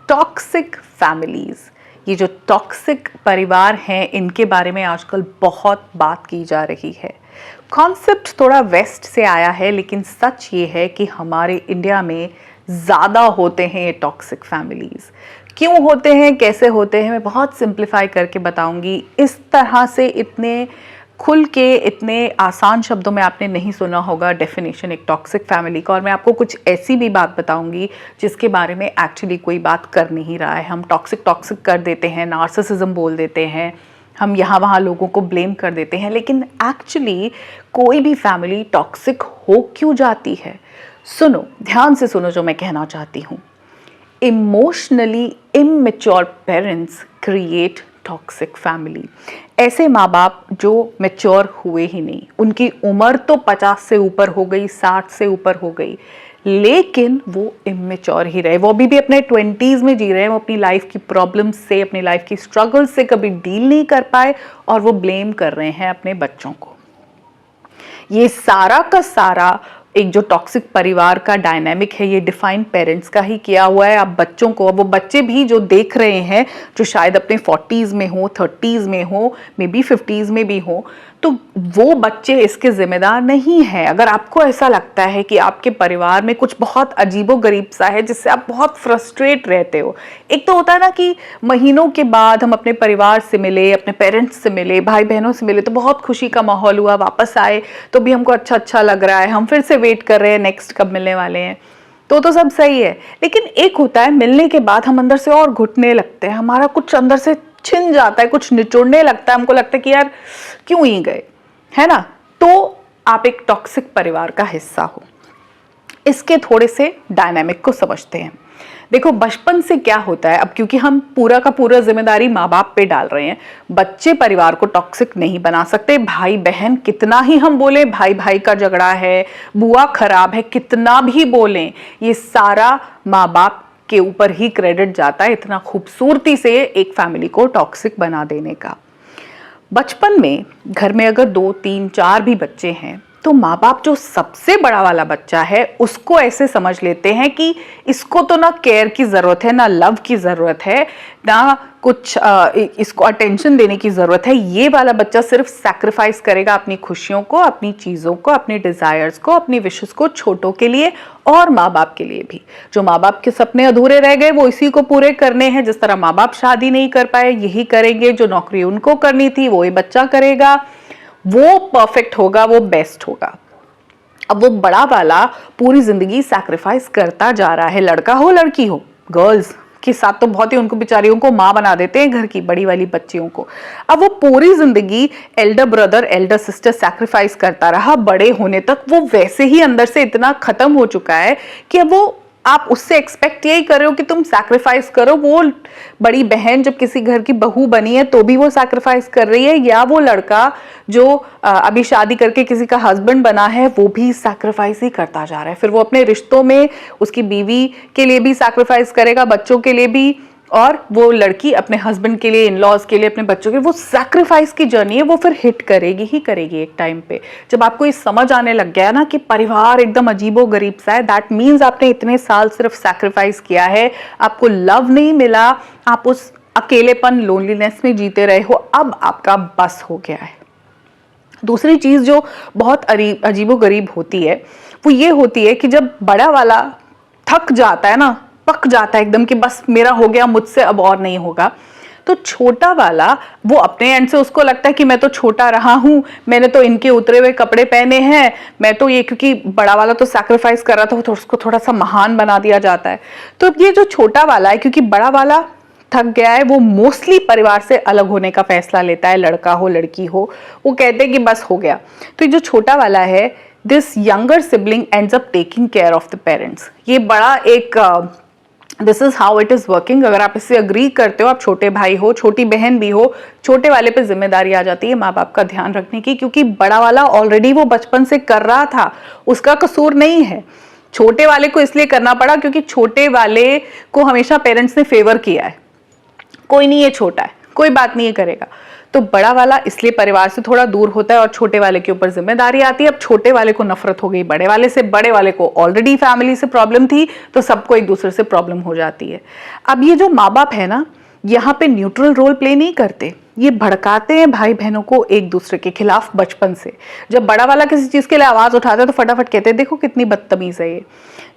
Toxic families, ये जो toxic परिवार हैं इनके बारे में आजकल बहुत बात की जा रही है। कॉन्सेप्ट थोड़ा वेस्ट से आया है, लेकिन सच ये है कि हमारे इंडिया में ज़्यादा होते हैं ये टॉक्सिक फैमिलीज़। क्यों होते हैं, कैसे होते हैं, मैं बहुत सिंप्लीफाई करके बताऊंगी। इस तरह से इतने खुल के, इतने आसान शब्दों में आपने नहीं सुना होगा डेफिनेशन एक टॉक्सिक फैमिली का। और मैं आपको कुछ ऐसी भी बात बताऊंगी जिसके बारे में एक्चुअली कोई बात कर नहीं रहा है। हम टॉक्सिक टॉक्सिक कर देते हैं, नार्सिसिज्म बोल देते हैं, हम यहाँ वहाँ लोगों को ब्लेम कर देते हैं, लेकिन एक्चुअली कोई भी फैमिली टॉक्सिक हो क्यों जाती है? सुनो, ध्यान से सुनो जो मैं कहना चाहती हूँ। Emotionally immature parents create toxic family. ऐसे माँ बाप जो मैच्योर हुए ही नहीं, उनकी उम्र तो 50 से ऊपर हो गई, 60 से ऊपर हो गई, लेकिन वो इमैच्योर ही रहे। वो अभी भी अपने 20s में जी रहे हैं। वो अपनी लाइफ की प्रॉब्लम्स से, अपनी लाइफ की स्ट्रगल से कभी डील नहीं कर पाए और वो ब्लेम कर रहे हैं अपने बच्चों को। ये सारा का सारा एक जो टॉक्सिक परिवार का डायनामिक है, ये डिफाइन पेरेंट्स का ही किया हुआ है। आप बच्चों को, वो बच्चे भी जो देख रहे हैं, जो शायद अपने 40s में हो, 30s में हो, मे बी 50s में भी हो, तो वो बच्चे इसके जिम्मेदार नहीं हैं। अगर आपको ऐसा लगता है कि आपके परिवार में कुछ बहुत अजीबोगरीब सा है जिससे आप बहुत फ्रस्ट्रेट रहते हो, एक तो होता है ना कि महीनों के बाद हम अपने परिवार से मिले, अपने पेरेंट्स से मिले, भाई बहनों से मिले, तो बहुत खुशी का माहौल हुआ, वापस आए तो भी हमको अच्छा अच्छा लग रहा है, हम फिर से वेट कर रहे हैं नेक्स्ट कब मिलने वाले हैं, तो सब सही है। लेकिन एक होता है मिलने के बाद हम अंदर से और घुटने लगते हैं, हमारा कुछ अंदर से छिन जाता है, कुछ निचोड़ने लगता है, हमको लगता है कि यार क्यों ही गए, है ना? तो आप एक टॉक्सिक परिवार का हिस्सा हो। इसके थोड़े से डायनामिक को समझते हैं। देखो, बचपन से क्या होता है, अब क्योंकि हम पूरा का पूरा जिम्मेदारी माँ बाप पे डाल रहे हैं, बच्चे परिवार को टॉक्सिक नहीं बना सकते। भाई बहन कितना ही हम बोले भाई भाई का झगड़ा है, बुआ खराब है, कितना भी बोलें, ये सारा माँ बाप के ऊपर ही क्रेडिट जाता है इतना खूबसूरती से एक फैमिली को टॉक्सिक बना देने का। बचपन में घर में अगर 2, 3, 4 भी बच्चे हैं तो माँ बाप जो सबसे बड़ा वाला बच्चा है उसको ऐसे समझ लेते हैं कि इसको तो ना केयर की ज़रूरत है, ना लव की ज़रूरत है, ना कुछ इसको अटेंशन देने की ज़रूरत है। ये वाला बच्चा सिर्फ सैक्रिफाइस करेगा अपनी खुशियों को, अपनी चीज़ों को, अपने डिज़ायर्स को, अपनी विशेस को, छोटों के लिए और माँ बाप के लिए भी। जो माँ बाप के सपने अधूरे रह गए वो इसी को पूरे करने हैं। जिस तरह माँ बाप शादी नहीं कर पाए, यही करेंगे। जो नौकरी उनको करनी थी वो ये बच्चा करेगा, वो परफेक्ट होगा, वो बेस्ट होगा। अब वो बड़ा वाला पूरी जिंदगी सैक्रिफाइस करता जा रहा है, लड़का हो लड़की हो। गर्ल्स के साथ तो बहुत ही उनको बेचारियों को माँ बना देते हैं घर की, बड़ी वाली बच्चियों को। अब वो पूरी जिंदगी Elder brother Elder sister sacrifice करता रहा बड़े होने तक। वो वैसे ही अंदर से इतना खत्म हो चुका है कि अब वो, आप उससे एक्सपेक्ट यही कर रहे हो कि तुम सैक्रिफाइस करो। वो बड़ी बहन जब किसी घर की बहू बनी है तो भी वो सैक्रिफाइस कर रही है, या वो लड़का जो अभी शादी करके किसी का हस्बैंड बना है वो भी सैक्रिफाइस ही करता जा रहा है। फिर वो अपने रिश्तों में उसकी बीवी के लिए भी सैक्रिफाइस करेगा, बच्चों के लिए भी, और वो लड़की अपने हस्बैंड के लिए, इन लॉज के लिए, अपने बच्चों के लिए। वो सैक्रिफाइस की जर्नी है, वो फिर हिट करेगी ही करेगी एक टाइम पे। जब आपको ये समझ आने लग गया ना कि परिवार एकदम अजीबो गरीब सा है, दैट मीन्स आपने इतने साल सिर्फ सैक्रिफाइस किया है, आपको लव नहीं मिला, आप उस अकेलेपन, लोनलीनेस में जीते रहे हो, अब आपका बस हो गया है। दूसरी चीज जो बहुत अजीबो गरीब होती है वो ये होती है कि जब बड़ा वाला थक जाता है ना, पक जाता है एकदम कि बस मेरा हो गया, मुझसे अब और नहीं होगा, तो छोटा वाला वो अपने एंड से उसको लगता है कि मैं तो छोटा रहा हूं, मैंने तो इनके उतरे हुए कपड़े पहने हैं, मैं तो ये, क्योंकि बड़ा वाला तो सैक्रिफाइस कर रहा था, तो उसको थोड़ा सा महान बना दिया जाता है। तो ये जो छोटा वाला है, क्योंकि बड़ा वाला थक गया है, वो मोस्टली परिवार से अलग होने का फैसला लेता है, लड़का हो लड़की हो, वो कहते हैं कि बस हो गया। तो ये जो छोटा वाला है, this younger sibling ends up taking care of the parents. ये बड़ा एक this is how it is working. अगर आप इससे अग्री करते हो, आप छोटे भाई हो, छोटी बहन भी हो, छोटे वाले पे जिम्मेदारी आ जाती है माँ बाप का ध्यान रखने की, क्योंकि बड़ा वाला ऑलरेडी वो बचपन से कर रहा था, उसका कसूर नहीं है। छोटे वाले को इसलिए करना पड़ा क्योंकि छोटे वाले को हमेशा पेरेंट्स ने फेवर किया है। कोई नहीं, ये छोटा है, कोई बात नहीं है करेगा। तो बड़ा वाला इसलिए परिवार से थोड़ा दूर होता है और छोटे वाले के ऊपर जिम्मेदारी आती है। अब छोटे वाले को नफरत हो गई बड़े वाले से, बड़े वाले को ऑलरेडी फैमिली से प्रॉब्लम थी, तो सबको एक दूसरे से प्रॉब्लम हो जाती है। अब ये जो माँ बाप है ना, यहाँ पे न्यूट्रल रोल प्ले नहीं करते, ये भड़काते हैं भाई बहनों को एक दूसरे के खिलाफ बचपन से। जब बड़ा वाला किसी चीज के लिए आवाज उठाता है तो फटाफट कहते हैं देखो कितनी बदतमीज है ये,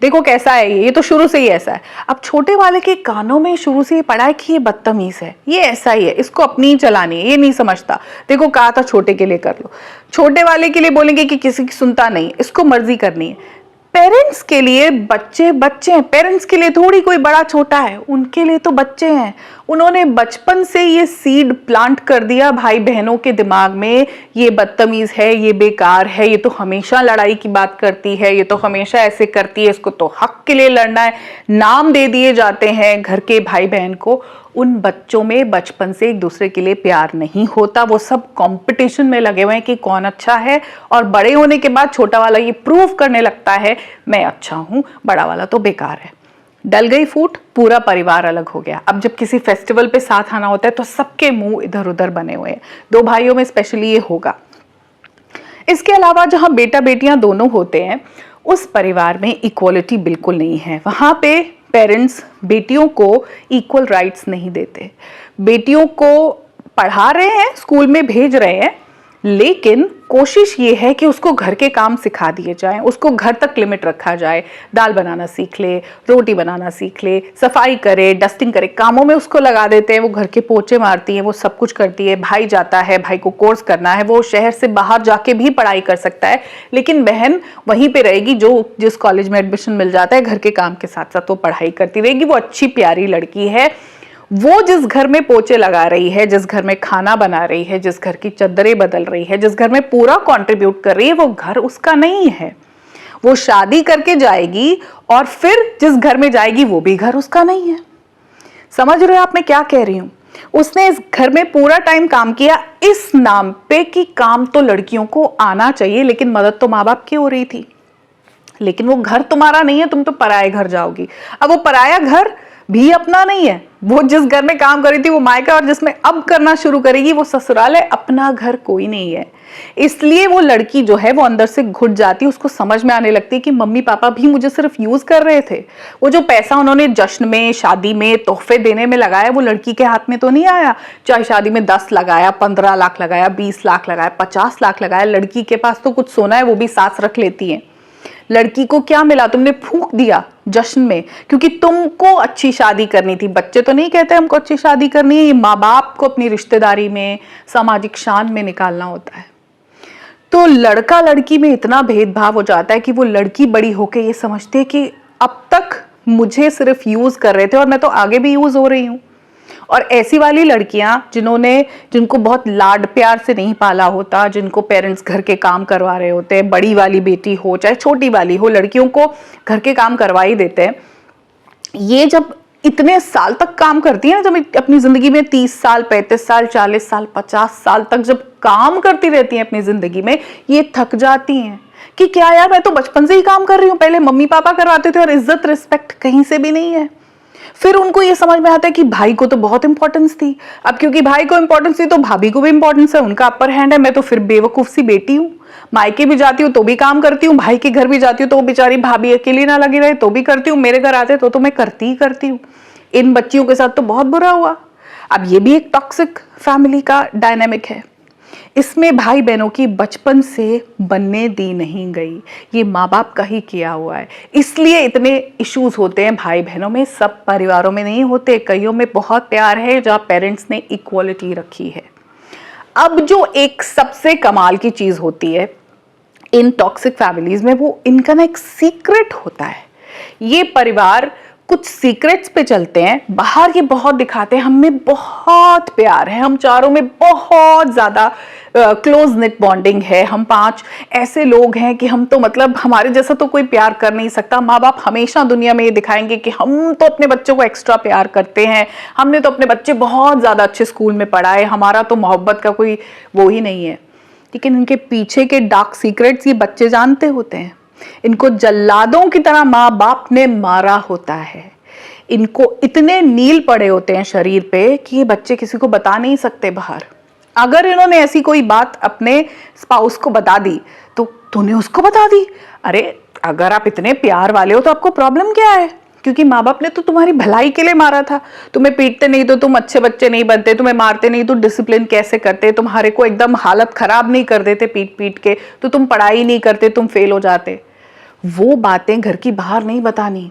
देखो कैसा है ये तो शुरू से ही ऐसा है। अब छोटे वाले के कानों में शुरू से ये पड़ा है कि ये बदतमीज है, ये ऐसा ही है, इसको अपनी ही चलानी है, ये नहीं समझता, देखो कहा था छोटे के लिए कर लो। छोटे वाले के लिए बोलेंगे कि किसी की सुनता नहीं, इसको मर्जी करनी है। पेरेंट्स के लिए बच्चे बच्चे हैं, पेरेंट्स के लिए थोड़ी कोई बड़ा छोटा है, उनके लिए तो बच्चे हैं। उन्होंने बचपन से ये सीड प्लांट कर दिया भाई बहनों के दिमाग में, ये बदतमीज है, ये बेकार है, ये तो हमेशा लड़ाई की बात करती है, ये तो हमेशा ऐसे करती है, इसको तो हक के लिए लड़ना है। नाम दे दिए जाते हैं घर के भाई बहन को। उन बच्चों में बचपन से एक दूसरे के लिए प्यार नहीं होता, वो सब कंपटीशन में लगे हुए हैं कि कौन अच्छा है। और बड़े होने के बाद छोटा वाला ये प्रूव करने लगता है मैं अच्छा हूं, बड़ा वाला तो बेकार है। डल गई फूट, पूरा परिवार अलग हो गया। अब जब किसी फेस्टिवल पे साथ आना होता है तो सबके मुंह इधर उधर बने हुए हैं। दो भाइयों में स्पेशली ये होगा। इसके अलावा जहां बेटा बेटियां दोनों होते हैं, उस परिवार में इक्वलिटी बिल्कुल नहीं है। वहां पे पेरेंट्स बेटियों को इक्वल राइट्स नहीं देते। बेटियों को पढ़ा रहे हैं, स्कूल में भेज रहे हैं, लेकिन कोशिश ये है कि उसको घर के काम सिखा दिए जाएं, उसको घर तक लिमिट रखा जाए। दाल बनाना सीख ले, रोटी बनाना सीख ले, सफाई करे, डस्टिंग करे, कामों में उसको लगा देते हैं। वो घर के पोछे मारती है, वो सब कुछ करती है। भाई जाता है, भाई को कोर्स करना है, वो शहर से बाहर जाके भी पढ़ाई कर सकता है, लेकिन बहन वहीं पे रहेगी जो जिस कॉलेज में एडमिशन मिल जाता है, घर के काम के साथ साथ वो पढ़ाई करती रहेगी। वो अच्छी प्यारी लड़की है। वो जिस घर में पोछे लगा रही है, जिस घर में खाना बना रही है, जिस घर की चद्दरें बदल रही है, जिस घर में पूरा कंट्रीब्यूट कर रही है, वो घर उसका नहीं है। वो शादी करके जाएगी और फिर जिस घर में जाएगी वो भी घर उसका नहीं है। समझ रहे हो आप मैं क्या कह रही हूं? उसने इस घर में पूरा टाइम काम किया इस नाम पे कि काम तो लड़कियों को आना चाहिए, लेकिन मदद तो माँ बाप की हो रही थी। लेकिन वो घर तुम्हारा नहीं है, तुम तो पराये घर जाओगी। अब वो पराया घर भी अपना नहीं है। वो जिस घर में काम करी थी वो मायका, और जिसमें अब करना शुरू करेगी वो ससुराल है। अपना घर कोई नहीं है। इसलिए वो लड़की जो है वो अंदर से घुट जाती, उसको समझ में आने लगती कि मम्मी पापा भी मुझे सिर्फ यूज कर रहे थे। वो जो पैसा उन्होंने जश्न में, शादी में, तोहफे देने में लगाया, वो लड़की के हाथ में तो नहीं आया। चाहे शादी में 10 लगाया, 15 लाख लगाया, 20 लाख लगाया, 50 लाख लगाया, लड़की के पास तो कुछ सोना है, वो भी सास रख लेती है। लड़की को क्या मिला? तुमने फूंक दिया जश्न में, क्योंकि तुमको अच्छी शादी करनी थी। बच्चे तो नहीं कहते हमको अच्छी शादी करनी है, ये माँ बाप को अपनी रिश्तेदारी में, सामाजिक शान में निकालना होता है। तो लड़का लड़की में इतना भेदभाव हो जाता है कि वो लड़की बड़ी होके ये समझती है कि अब तक मुझे सिर्फ यूज कर रहे थे और मैं तो आगे भी यूज हो रही हूँ। और ऐसी वाली लड़कियां जिनको बहुत लाड प्यार से नहीं पाला होता, जिनको पेरेंट्स घर के काम करवा रहे होते हैं, बड़ी वाली बेटी हो चाहे छोटी वाली हो, लड़कियों को घर के काम करवा ही देते हैं। ये जब इतने साल तक काम करती है ना, जब अपनी जिंदगी में 30 साल, 35 साल, 40 साल, 50 साल तक जब काम करती रहती हैं अपनी जिंदगी में, ये थक जाती हैं कि क्या यार, मैं तो बचपन से ही काम कर रही हूँ, पहले मम्मी पापा करवाते थे और इज्जत रिस्पेक्ट कहीं से भी नहीं है। फिर उनको ये समझ में आता है कि भाई को तो बहुत इंपॉर्टेंस थी। अब क्योंकि भाई को इंपॉर्टेंस थी तो भाभी को भी इंपॉर्टेंस है, उनका अपर हैंड है। मैं तो फिर बेवकूफ सी बेटी हूँ, मायके भी जाती हूँ तो भी काम करती हूँ, भाई के घर भी जाती हूँ तो बेचारी भाभी अकेली ना लगी रहे तो भी करती हूँ, मेरे घर आते तो मैं करती ही करती हूँ। इन बच्चियों के साथ तो बहुत बुरा हुआ। अब ये भी एक टॉक्सिक फैमिली का डायनेमिक है। इसमें भाई बहनों की बचपन से बनने दी नहीं गई, ये माँ बाप का ही किया हुआ है। इसलिए इतने इश्यूज होते हैं भाई बहनों में। सब परिवारों में नहीं होते, कईयों में बहुत प्यार है जहाँ पेरेंट्स ने इक्वलिटी रखी है। अब जो एक सबसे कमाल की चीज होती है इन टॉक्सिक फैमिलीज में, वो इनका ना एक सीक्रेट होता है। ये परिवार कुछ सीक्रेट्स पे चलते हैं, बाहर ये बहुत दिखाते हैं हमें बहुत प्यार है, हम चारों में बहुत ज्यादा क्लोज नेट बॉन्डिंग है, हम 5 ऐसे लोग हैं कि हम तो मतलब हमारे जैसा तो कोई प्यार कर नहीं सकता। माँ बाप हमेशा दुनिया में ये दिखाएंगे कि हम तो अपने बच्चों को एक्स्ट्रा प्यार करते हैं, हमने तो अपने बच्चे बहुत ज्यादा अच्छे स्कूल में पढ़ाए, हमारा तो मोहब्बत का कोई वो ही नहीं है। लेकिन इनके पीछे के डार्क सीक्रेट्स ये बच्चे जानते होते हैं। इनको जल्लादों की तरह माँ बाप ने मारा होता है। इनको इतने नील पड़े होते हैं शरीर पे कि ये बच्चे किसी को बता नहीं सकते बाहर। अगर इन्होंने ऐसी कोई बात अपने स्पाउस को बता दी तो तूने उसको बता दी। अरे अगर आप इतने प्यार वाले हो तो आपको प्रॉब्लम क्या है? क्योंकि माँ बाप ने तो तुम्हारी भलाई के लिए मारा था। तुम्हें पीटते नहीं तो तुम अच्छे बच्चे नहीं बनते, तुम्हें मारते नहीं तो डिसिप्लिन कैसे करते, तुम्हारे को एकदम हालत खराब नहीं कर देते पीट पीट के तो तुम पढ़ाई नहीं करते, तुम फेल हो जाते। वो बातें घर की बाहर नहीं बतानी।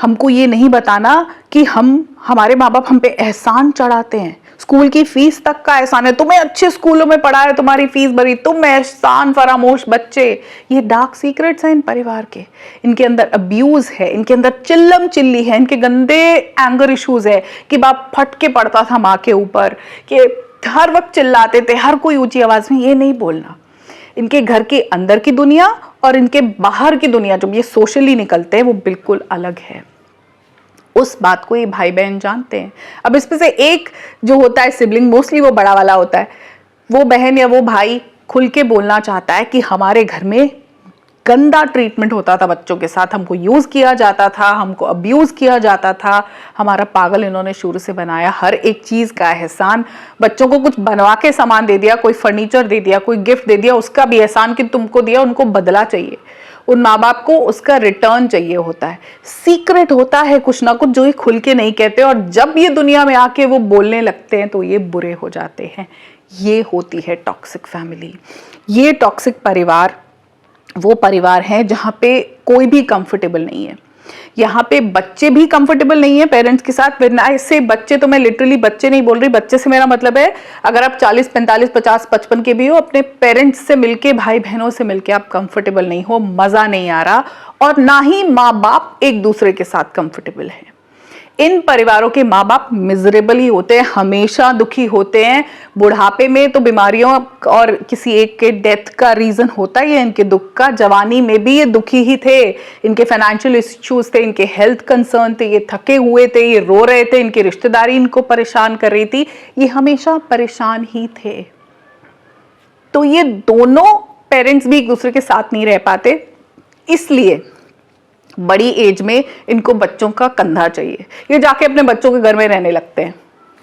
हमको ये नहीं बताना कि हमारे माँ बाप हम पे एहसान चढ़ाते हैं। स्कूल की फीस तक का एहसान है, तुम्हें अच्छे स्कूलों में पढ़ा है, तुम्हारी फीस भरी, तुम एहसान फरामोश बच्चे। ये डार्क सीक्रेट्स हैं इन परिवार के। इनके अंदर अब्यूज है, इनके अंदर चिल्लम चिल्ली है, इनके गंदे एंगर इश्यूज है कि बाप फट के पड़ता था माँ के ऊपर, कि हर वक्त चिल्लाते थे हर कोई ऊंची आवाज में। ये नहीं बोलना। इनके घर के अंदर की दुनिया और इनके बाहर की दुनिया जब ये सोशली निकलते हैं वो बिल्कुल अलग है। उस बात को ये भाई बहन जानते हैं। अब इसमें से एक जो होता है सिबलिंग, मोस्टली वो बड़ा वाला होता है, वो बहन या वो भाई खुल के बोलना चाहता है कि हमारे घर में गंदा ट्रीटमेंट होता था बच्चों के साथ, हमको यूज किया जाता था, हमको अब्यूज किया जाता था, हमारा पागल इन्होंने शुरू से बनाया। हर एक चीज का एहसान, बच्चों को कुछ बनवा के सामान दे दिया, कोई फर्नीचर दे दिया, कोई गिफ्ट दे दिया, उसका भी एहसान कि तुमको दिया, उनको बदला चाहिए। उन माँ बाप को उसका रिटर्न चाहिए होता है। सीक्रेट होता है कुछ ना कुछ जो ये खुल के नहीं कहते, और जब ये दुनिया में आके वो बोलने लगते हैं तो ये बुरे हो जाते हैं। ये होती है टॉक्सिक फैमिली। ये टॉक्सिक परिवार वो परिवार है जहाँ पे कोई भी कंफर्टेबल नहीं है। यहाँ पे बच्चे भी कंफर्टेबल नहीं है पेरेंट्स के साथ। ऐसे बच्चे, तो मैं लिटरली बच्चे नहीं बोल रही, बच्चे से मेरा मतलब है अगर आप 40, 45, 50, 55 के भी हो, अपने पेरेंट्स से मिलके, भाई बहनों से मिलके आप कंफर्टेबल नहीं हो, मजा नहीं आ रहा, और ना ही माँ बाप एक दूसरे के साथ कंफर्टेबल है। इन परिवारों के माँ बाप मिजरेबल ही होते हैं, हमेशा दुखी होते हैं। बुढ़ापे में तो बीमारियों और किसी एक के डेथ का रीजन होता ही है इनके दुख का। जवानी में भी ये दुखी ही थे, इनके फाइनेंशियल इश्यूज थे, इनके हेल्थ कंसर्न थे, ये थके हुए थे, ये रो रहे थे, इनकी रिश्तेदारी इनको परेशान कर रही थी, ये हमेशा परेशान ही थे। तो ये दोनों पेरेंट्स भी एक दूसरे के साथ नहीं रह पाते, इसलिए बड़ी एज में इनको बच्चों का कंधा चाहिए। ये जाके अपने बच्चों के घर में रहने लगते हैं।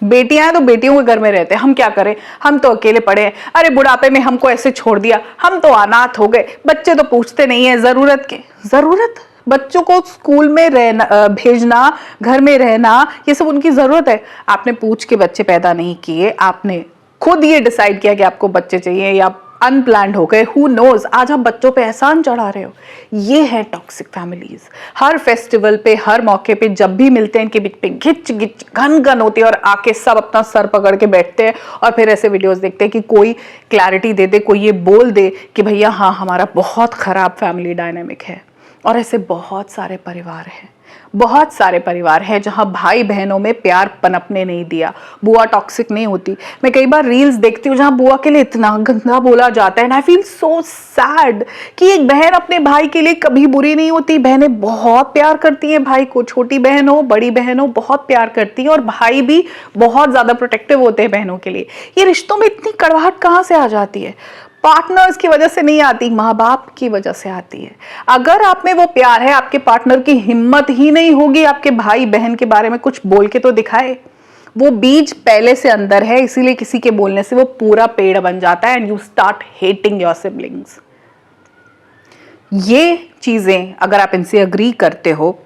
बेटियां हैं तो बेटियों के घर में रहते हैं। हम क्या करें, हम तो अकेले पड़े हैं, अरे बुढ़ापे में हमको ऐसे छोड़ दिया, हम तो अनाथ हो गए, बच्चे तो पूछते नहीं है जरूरत के। जरूरत, बच्चों को स्कूल में रहना, भेजना, घर में रहना, ये सब उनकी जरूरत है। आपने पूछ के बच्चे पैदा नहीं किए, आपने खुद ये डिसाइड किया कि आपको बच्चे चाहिए, या अनप्लान्ड हो गए, हु नोज, आज आप बच्चों पे एहसान चढ़ा रहे हो। ये है टॉक्सिक फैमिलीज। हर फेस्टिवल पे, हर मौके पे जब भी मिलते हैं इनके बीच पे घिच घिच घन घन होती है, और आके सब अपना सर पकड़ के बैठते हैं और फिर ऐसे वीडियोस देखते हैं कि कोई क्लैरिटी दे दे, कोई ये बोल दे कि भैया हाँ हमारा बहुत खराब फैमिली डायनेमिक है। और ऐसे बहुत सारे परिवार हैं, बहुत सारे परिवार हैं जहां भाई बहनों में प्यार पनपने नहीं दिया। बुआ टॉक्सिक नहीं होती। मैं कई बार रील्स देखती हूँ जहां बुआ के लिए इतना गंदा बोला जाता है, and I feel so sad कि एक बहन अपने भाई के लिए कभी बुरी नहीं होती। बहनें बहुत प्यार करती हैं भाई को, छोटी बहन हो बड़ी बहन हो, बहुत प्यार करती हैं, और भाई भी बहुत ज्यादा प्रोटेक्टिव होते हैं बहनों के लिए। ये रिश्तों में इतनी कड़वाहट कहाँ से आ जाती है? पार्टनर्स की वजह से नहीं आती, माँ बाप की वजह से आती है। अगर आप में वो प्यार है, आपके पार्टनर की हिम्मत ही नहीं होगी आपके भाई बहन के बारे में कुछ बोल के तो दिखाए। वो बीज पहले से अंदर है, इसीलिए किसी के बोलने से वो पूरा पेड़ बन जाता है, and you start hating your siblings. ये चीजें अगर आप इनसे अग्री करते हो,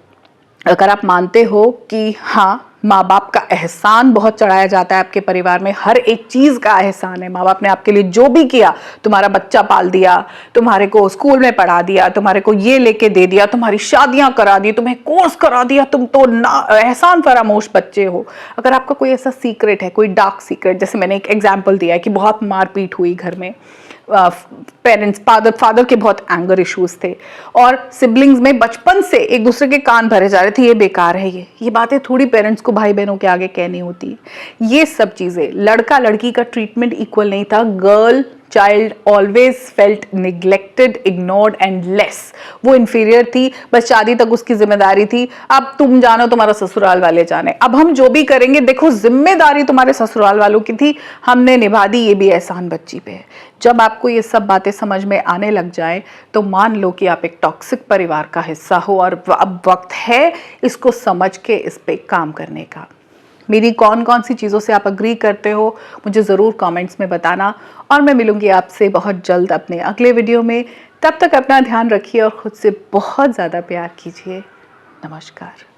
अगर आप मानते हो कि हाँ माँ बाप का एहसान बहुत चढ़ाया जाता है आपके परिवार में, हर एक चीज का एहसान है, माँ बाप ने आपके लिए जो भी किया, तुम्हारा बच्चा पाल दिया, तुम्हारे को स्कूल में पढ़ा दिया, तुम्हारे को ये लेके दे दिया, तुम्हारी शादियां करा दी, तुम्हें कोर्स करा दिया, तुम तो ना एहसान फरामोश बच्चे हो। अगर आपका कोई ऐसा सीक्रेट है, कोई डार्क सीक्रेट, जैसे मैंने एक एग्जाम्पल दिया है कि बहुत मारपीट हुई घर में, पेरेंट्स, फादर के बहुत एंगर इश्यूज थे, और सिबलिंग्स में बचपन से एक दूसरे के कान भरे जा रहे थे, ये बेकार है, ये बातें थोड़ी पेरेंट्स को भाई बहनों के आगे कहनी होती। ये सब चीजें, लड़का लड़की का ट्रीटमेंट इक्वल नहीं था, girl child always felt neglected, ignored and less. वो इंफीरियर थी, बस शादी तक उसकी जिम्मेदारी थी, अब तुम जानो तुम्हारा ससुराल वाले जाने, अब हम जो भी करेंगे देखो जिम्मेदारी तुम्हारे ससुराल वालों की थी, हमने निभा दी, ये भी एहसान बच्ची पे है। जब आपको ये सब बातें समझ में आने लग जाए तो मान लो कि आप एक टॉक्सिक परिवार का हिस्सा हो और अब वक्त है इसको समझ के इस पे काम करने का। मेरी कौन कौन सी चीज़ों से आप अग्री करते हो मुझे ज़रूर कमेंट्स में बताना, और मैं मिलूंगी आपसे बहुत जल्द अपने अगले वीडियो में। तब तक अपना ध्यान रखिए और ख़ुद से बहुत ज़्यादा प्यार कीजिए। नमस्कार।